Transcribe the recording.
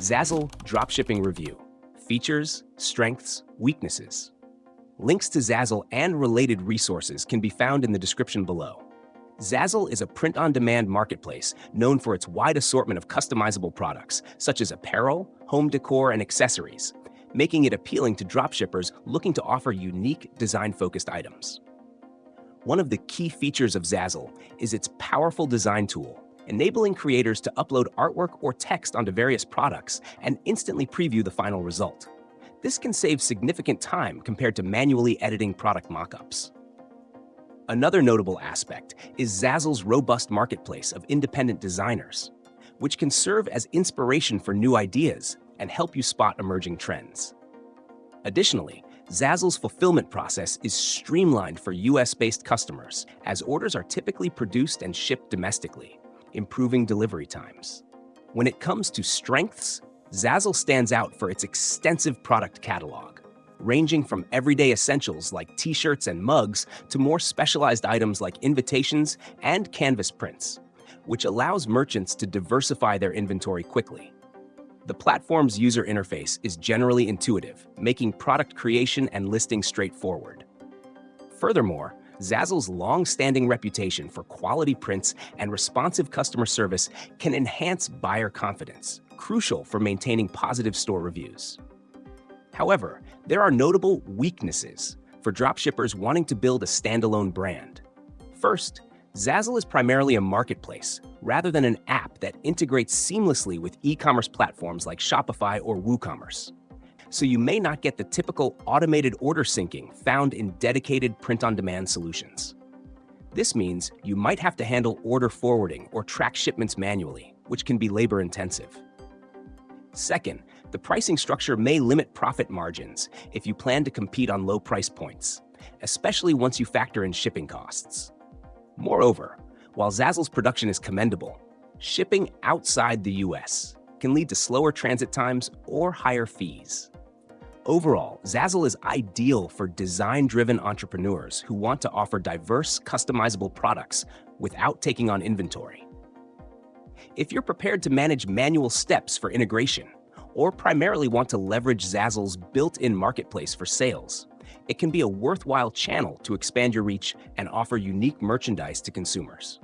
Zazzle Dropshipping Review. Features, strengths, weaknesses. Links to Zazzle and related resources can be found in the description below. Zazzle is a print-on-demand marketplace known for its wide assortment of customizable products, such as apparel, home decor, and accessories, making it appealing to dropshippers looking to offer unique, design-focused items. One of the key features of Zazzle is its powerful design tool, enabling creators to upload artwork or text onto various products and instantly preview the final result. This can save significant time compared to manually editing product mockups. Another notable aspect is Zazzle's robust marketplace of independent designers, which can serve as inspiration for new ideas and help you spot emerging trends. Additionally, Zazzle's fulfillment process is streamlined for US-based customers, as orders are typically produced and shipped domestically, improving delivery times. When it comes to strengths, Zazzle stands out for its extensive product catalog, ranging from everyday essentials like t-shirts and mugs to more specialized items like invitations and canvas prints, which allows merchants to diversify their inventory quickly. The platform's user interface is generally intuitive, making product creation and listing straightforward. Furthermore, Zazzle's long-standing reputation for quality prints and responsive customer service can enhance buyer confidence, crucial for maintaining positive store reviews. However, there are notable weaknesses for dropshippers wanting to build a standalone brand. First, Zazzle is primarily a marketplace rather than an app that integrates seamlessly with e-commerce platforms like Shopify or WooCommerce. So you may not get the typical automated order syncing found in dedicated print-on-demand solutions. This means you might have to handle order forwarding or track shipments manually, which can be labor-intensive. Second, the pricing structure may limit profit margins if you plan to compete on low price points, especially once you factor in shipping costs. Moreover, while Zazzle's production is commendable, shipping outside the US can lead to slower transit times or higher fees. Overall, Zazzle is ideal for design-driven entrepreneurs who want to offer diverse, customizable products without taking on inventory. If you're prepared to manage manual steps for integration, or primarily want to leverage Zazzle's built-in marketplace for sales, it can be a worthwhile channel to expand your reach and offer unique merchandise to consumers.